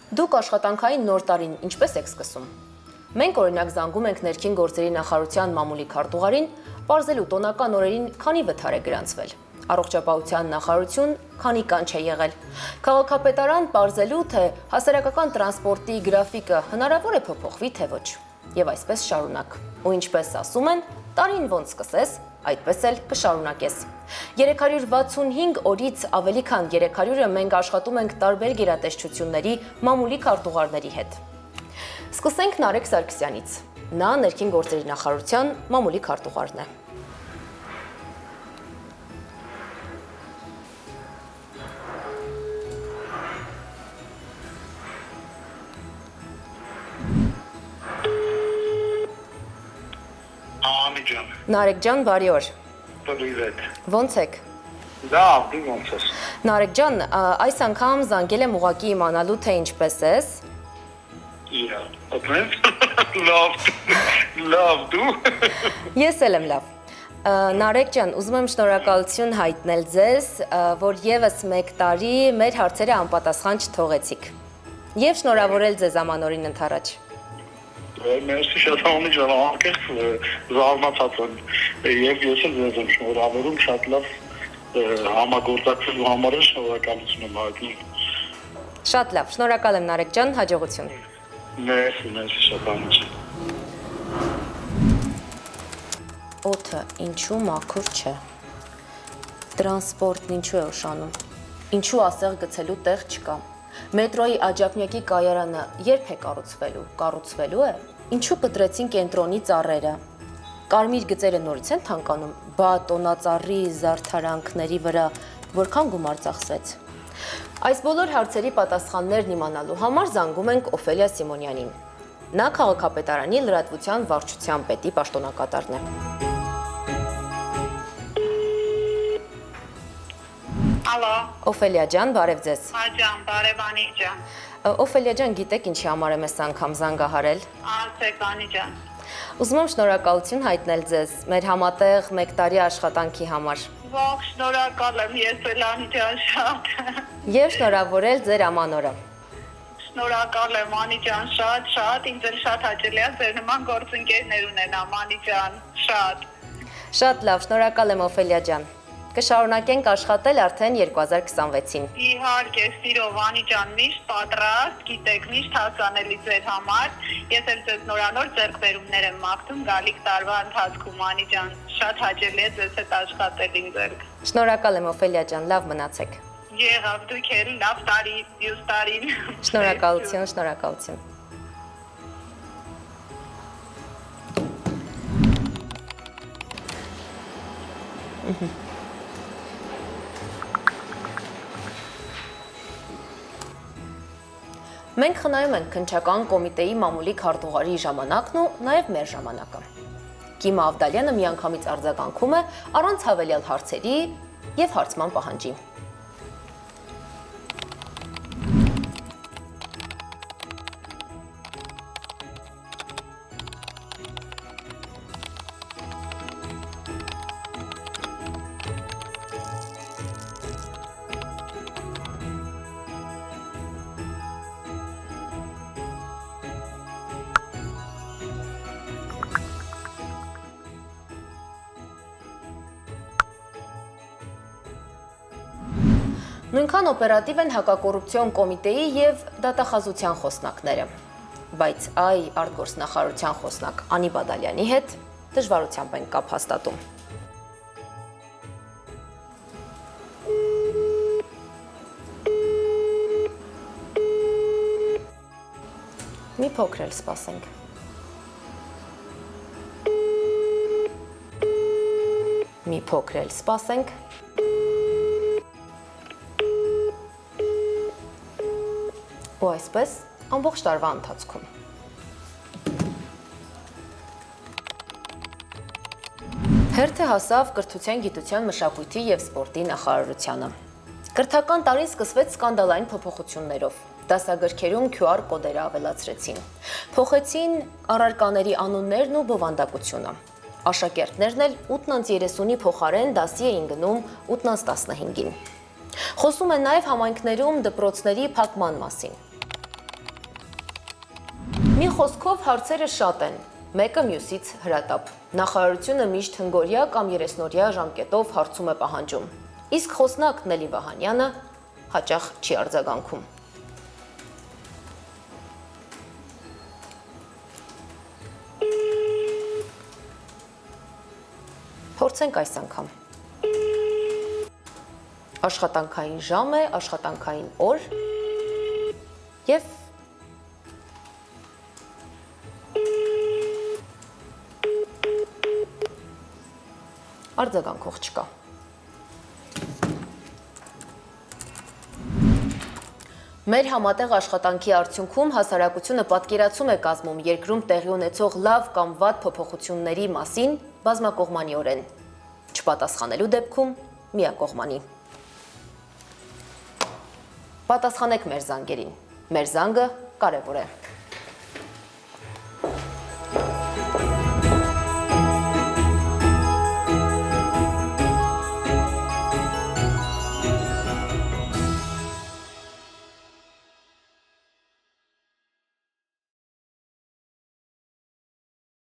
Դուք աշխատանքային նոր տարին ինչպես եք սկսում։ Մենք օրինակ զանգում ենք ներքին գործերի նախարարության մամուլի քարտուղարին, պարզելու տոնական օրերին քանի վթար է գրանցվել։ Առողջապահության նախարարություն քանի կանչ է եղել։ Քաղաքապետարան պարզելու, թե հասարակական տրանսպորտի գրաֆիկը հնարավոր է փոփոխվի, թե ոչ։ Եվ այսպես շարունակ։ Ու ինչպես ասում են, տարին ոնց սկսես, այդպես էլ կշարունակես։ 365 օրից ավելի քան 300-ը մենք աշխատում ենք տարբեր գերատեսչությունների մամուլի քարտուղարների հետ։ Սկսենք Նարեկ Սարգսյանից։ Նա ներքին գործերի նախարարության մամուլի քարտուղարն է։ Նարեկ ջան, բարի օր։ Привет. Ոնց եք։ Да, դու ոնց ես։ Նարեկ ջան, այս անգամ զանգել եմ ուղղակի իմանալու, թե ինչպես ես։ Իա, լավ, լավ դու։ Ես էլ եմ լավ։ Նարեկ ջան, ուզում եմ շնորհակալություն հայտնել ձեզ, որ եւս մեկ տարի մեր հարցերը անպատասխան չթողեցիք։ Եվ շնորհավորել ձեզ ամանորին ընդառաջ։ Մերսի շատ համի ջանանքես զարմացած եմ եւ ես էլ ձեզ եմ շնորհավորում շատ լավ համագործակցելու համար շնորհակալություն եմ հայտնում։ Շատ լավ, շնորհակալ եմ Նարեկ ջան, հաջողություն։ Մերսի շատ համի։ Օդը ինչու մաքուր չէ։ Տրանսպորտն ինչու է ուշանում։ Ինչու ասեղ գցելու տեղ չկա։ Մետրոյի աջափնյակի կայարանը երբ է կառուցվելու է։ Ինչու կտրեցին կենտրոնի ծառերը։ Կարմիր գծերը նորից են թանկանում, բա տոնածառի զարդարանքների վրա որքան գումար ծախսվեց։ Այս բոլոր հարցերի պատասխաններն իմանալու համար զանգում ենք Օֆելիա Սիմոնյանին։ Նա քաղաքապետարանի լրատվության վարչության պետի պաշտոնակատարն է։ Ալո։ Օֆելիա ջան, բարև ձեզ։ Աջան, բարև Անի ջան։ Օֆելիա ջան, գիտեք ինչի համար եմ այս անգամ զանգահարել։ Ասեք Անի ջան։ Ուզում եմ շնորհակալություն հայտնել ձեզ մեր համատեղ մեկ տարի աշխատանքի համար։ Ողջ շնորհակալ եմ, ես էլ Անի ջան շատ։ Եվ շնորհավորել ձեր ամանորը։ Շնորհակալ եմ Անի ջան շատ, ինձ էլ շատ հաճելի է ձեր նման գործընկերներ ունենամ Անի ջան, շատ։ Շատ լավ, շնորհակալ եմ Օֆելիա ջան։ Կշարունակենք աշխատել արդեն 2026-ին։ Իհարկե, սիրով Անի ջան, միշտ պատրաստ, գիտեք, միշտ հասանելի ձեր համար։ Ես էլ ձեզ նորանոր ձեռքբերումներ եմ մաղթում գալիք տարվա ընթացքում Անի ջան։ Շատ հաճելի է ձեզ հետ աշխատել ինձ էլ։ Շնորհակալ եմ Օֆելիա ջան, լավ մնացեք։ Եղավ դուք էլ լավ տարի, մյուս տարին։ Շնորհակալություն, շնորհակալություն։ Մենք խնայում ենք քննչական կոմիտեի մամուլի քարտուղարի ժամանակն ու նաև մեր ժամանակը։ Կիմա Ավդալյանը միանգամից արձագանքում է առանց հավելյալ հարցերի եւ հարցման պահանջի։ Նույնքան օպերատիվ են հակակոռուպցիոն կոմիտեի եւ դատախազության խոսնակները, բայց այ արտգործնախարարության խոսնակ Անի Բադալյանի հետ դժվարությամբ են կապ հաստատում։ Մի փոքր էլ սպասենք։ Մի փոքր էլ սպասենք։ Ու այսպես ամբողջ տարվա ընթացքում։ Հերթը հասավ կրթության, գիտության, մշակույթի եւ սպորտի նախարարությանը։ Կրթական տարին սկսվեց սկանդալային փոփոխություններով։ Դասագրքերում QR կոդերը ավելացրեցին։ Փոխեցին առարկաների անուններն ու բովանդակությունը։ Աշակերտներն էլ 8-30-ի փոխարեն դասի էին գնում 8-15-ին։ Խոսում են նաև համայնքներում դպրոցների փակման մասին։ Մի խոսքով հարցերը շատ են, մեկը մյուսից հրատապ։ Նախարարությունը միշտ հնգորյա կամ 30-օրյա ժամկետով հարցում է պահանջում։ Իսկ խոսնակ Նելի Վահանյանը հաճախ չի արձագանքում։ Փորձենք այս անգամ։ Աշխատանքային ժամ է, աշխատանքային օր եւ արձագանքող չկա։ Մեր համատեղ աշխատանքի արդյունքում հասարակությունը պատկերացում է կազմում երկրում տեղի ունեցող լավ կամ վատ փոփոխությունների մասին բազմակողմանիորեն, չպատասխանելու դեպքում միակողմանի։ Պատասխանեք մեր զանգերին, մեր զանգը կարևոր է։